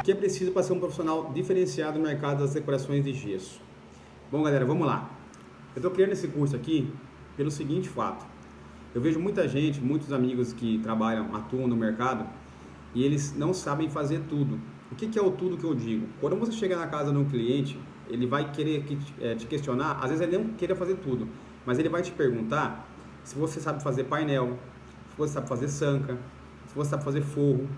O que é preciso para ser um profissional diferenciado no mercado das decorações de gesso? Bom, galera, vamos lá. Eu estou criando esse curso aqui pelo seguinte fato. Eu vejo muita gente, muitos amigos que trabalham, atuam no mercado e eles não sabem fazer tudo. O que é o tudo que eu digo? Quando você chega na casa de um cliente, ele vai querer te questionar, às vezes ele não queira fazer tudo, mas ele vai te perguntar se você sabe fazer painel, se você sabe fazer sanca, se você sabe fazer forro.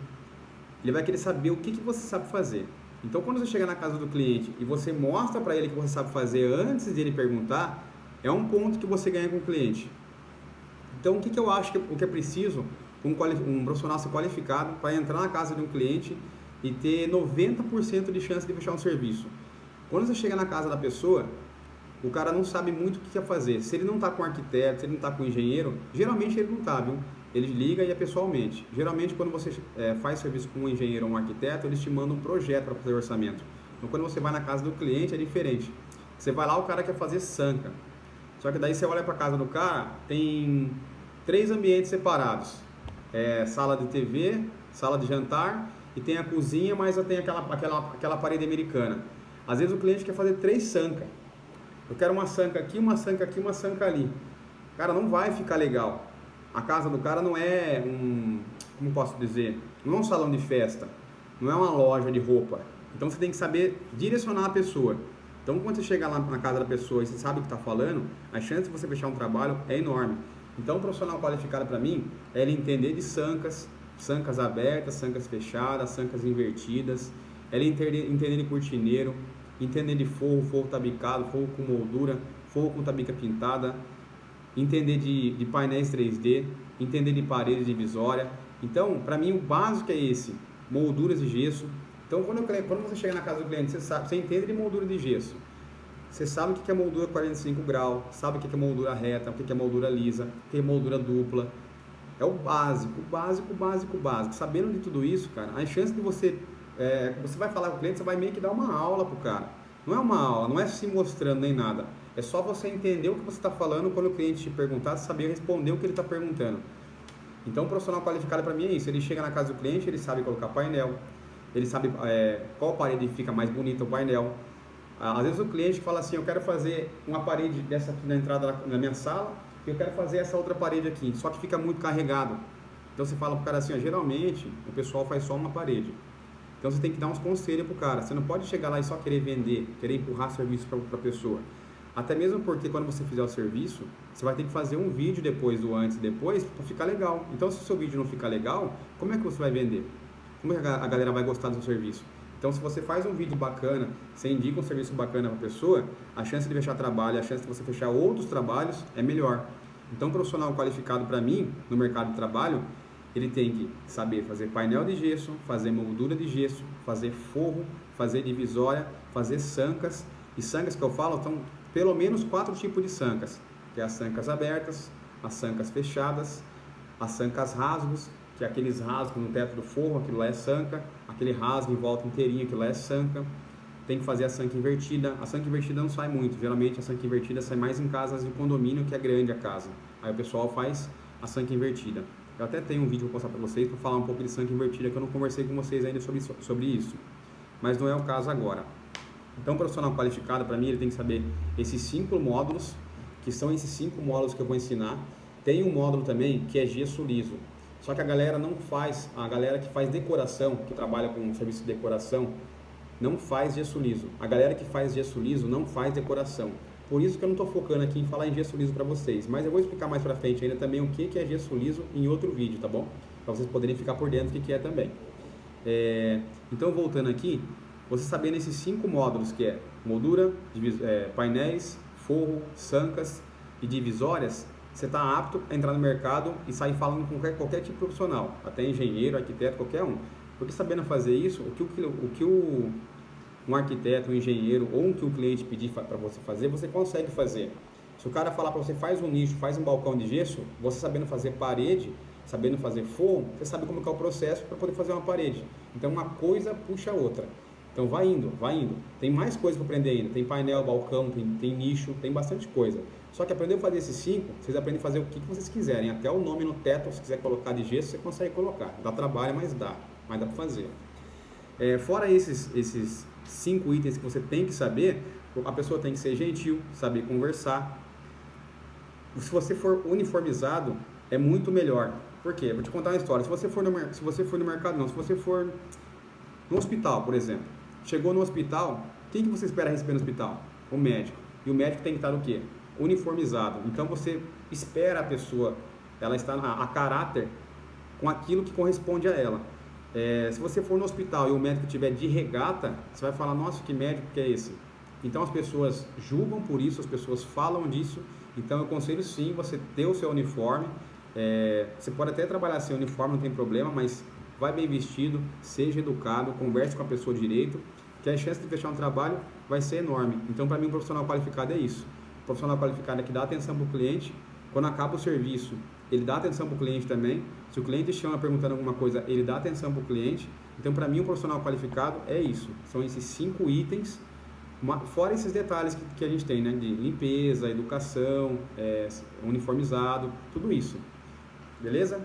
Ele vai querer saber o que você sabe fazer. Então, quando você chega na casa do cliente e você mostra para ele o que você sabe fazer antes de ele perguntar, é um ponto que você ganha com o cliente. Então, o que eu acho que é preciso um profissional ser qualificado para entrar na casa de um cliente e ter 90% de chance de fechar um serviço? Quando você chega na casa da pessoa, o cara não sabe muito o que quer fazer. Se ele não está com arquiteto, se ele não está com engenheiro, geralmente ele não está, viu? Ele liga e é pessoalmente. Geralmente, quando você faz serviço com um engenheiro ou um arquiteto, eles te mandam um projeto para fazer orçamento. Então, quando você vai na casa do cliente, é diferente. Você vai lá, o cara quer fazer sanca. Só que daí você olha para a casa do cara, tem 3 ambientes separados. Sala de TV, sala de jantar e tem a cozinha, mas tem aquela parede americana. Às vezes o cliente quer fazer 3 sancas. Eu quero uma sanca aqui, uma sanca aqui, uma sanca ali. Cara, não vai ficar legal. A casa do cara não é como posso dizer, não é um salão de festa, não é uma loja de roupa. Então você tem que saber direcionar a pessoa. Então quando você chegar lá na casa da pessoa e você sabe o que está falando, a chance de você fechar um trabalho é enorme. Então o profissional qualificado para mim é ele entender de sancas, sancas abertas, sancas fechadas, sancas invertidas, é ele entender de cortineiro, entender de forro, forro tabicado, forro com moldura, forro com tabica pintada, entender de painéis 3D, entender de parede divisória. Então, para mim, o básico é esse, molduras de gesso. Então, quando você chega na casa do cliente, você entende de moldura de gesso. Você sabe o que é moldura 45 graus, sabe o que é moldura reta, o que é moldura lisa, o que é moldura dupla. É o básico, básico, básico, básico. Sabendo de tudo isso, cara, a chance de você vai falar com o cliente, você vai meio que dar uma aula pro cara. Não é uma aula, não é se mostrando nem nada. É só você entender o que você está falando quando o cliente te perguntar, saber responder o que ele está perguntando. Então, o profissional qualificado para mim é isso. Ele chega na casa do cliente, ele sabe colocar painel, ele sabe qual parede fica mais bonita o painel. Às vezes o cliente fala assim, eu quero fazer uma parede dessa aqui na entrada da minha sala e eu quero fazer essa outra parede aqui, só que fica muito carregado. Então você fala para o cara assim, geralmente o pessoal faz só uma parede. Então você tem que dar uns conselhos para o cara. Você não pode chegar lá e só querer vender, querer empurrar serviço para a pessoa. Até mesmo porque quando você fizer o serviço, você vai ter que fazer um vídeo depois do antes e depois para ficar legal. Então se o seu vídeo não ficar legal, como é que você vai vender? Como é que a galera vai gostar do seu serviço? Então se você faz um vídeo bacana, você indica um serviço bacana para a pessoa, a chance de fechar trabalho, a chance de você fechar outros trabalhos é melhor. Então um profissional qualificado para mim, no mercado de trabalho, ele tem que saber fazer painel de gesso, fazer moldura de gesso, fazer forro, fazer divisória, fazer sancas. E sancas que eu falo são pelo menos 4 tipos de sancas, que é as sancas abertas, as sancas fechadas, as sancas rasgos, que é aqueles rasgos no teto do forro, aquilo lá é sanca, aquele rasgo em volta inteirinho, aquilo lá é sanca. Tem que fazer a sanca invertida. A sanca invertida não sai muito, geralmente a sanca invertida sai mais em casas de condomínio, que é grande a casa. Aí o pessoal faz a sanca invertida. Eu até tenho um vídeo para postar para vocês para falar um pouco de sanca invertida, que eu não conversei com vocês ainda sobre isso, mas não é o caso agora. Então, o profissional qualificado, para mim, ele tem que saber esses 5 módulos, que são esses 5 módulos que eu vou ensinar. Tem um módulo também que é gesso liso, só que a galera não faz, a galera que faz decoração, que trabalha com serviço de decoração, não faz gesso liso. A galera que faz gesso liso não faz decoração. Por isso que eu não estou focando aqui em falar em gesso liso para vocês, mas eu vou explicar mais para frente ainda também o que é gesso liso em outro vídeo, tá bom? Para vocês poderem ficar por dentro do que é também. Então, voltando aqui, você sabendo esses 5 módulos, que é moldura, painéis, forro, sancas e divisórias, você está apto a entrar no mercado e sair falando com qualquer tipo de profissional, até engenheiro, arquiteto, qualquer um. Porque sabendo fazer isso, o que um arquiteto, um engenheiro ou o que o cliente pedir para você fazer, você consegue fazer. Se o cara falar para você, faz um nicho, faz um balcão de gesso, você sabendo fazer parede, sabendo fazer forro, você sabe como é o processo para poder fazer uma parede. Então uma coisa puxa a outra. Então vai indo, vai indo. Tem mais coisa para aprender ainda. Tem painel, balcão, tem nicho, tem bastante coisa. Só que aprender a fazer esses 5, vocês aprendem a fazer o que vocês quiserem. Até o nome no teto, se quiser colocar de gesso, você consegue colocar. Dá trabalho, mas dá para fazer. Fora esses 5 itens que você tem que saber, a pessoa tem que ser gentil, saber conversar. Se você for uniformizado, é muito melhor. Por quê? Vou te contar uma história. Se você for no mercado, não. Se você for no hospital, por exemplo. Chegou no hospital, quem que você espera receber no hospital? O médico. E o médico tem que estar no quê? Uniformizado. Então você espera a pessoa, ela está a caráter com aquilo que corresponde a ela. Se você for no hospital e o médico estiver de regata, você vai falar, nossa, que médico que é esse? Então as pessoas julgam por isso, as pessoas falam disso. Então eu aconselho sim você ter o seu uniforme. Você pode até trabalhar sem uniforme, não tem problema, mas vai bem vestido, seja educado, converse com a pessoa direito, que a chance de fechar um trabalho vai ser enorme. Então para mim um profissional qualificado é isso. O profissional qualificado é que dá atenção para o cliente. Quando acaba o serviço, ele dá atenção para o cliente também. Se o cliente chama perguntando alguma coisa, ele dá atenção para o cliente. Então, para mim, um profissional qualificado é isso. São esses 5 itens, fora esses detalhes que a gente tem, né? De limpeza, educação, uniformizado, tudo isso. Beleza?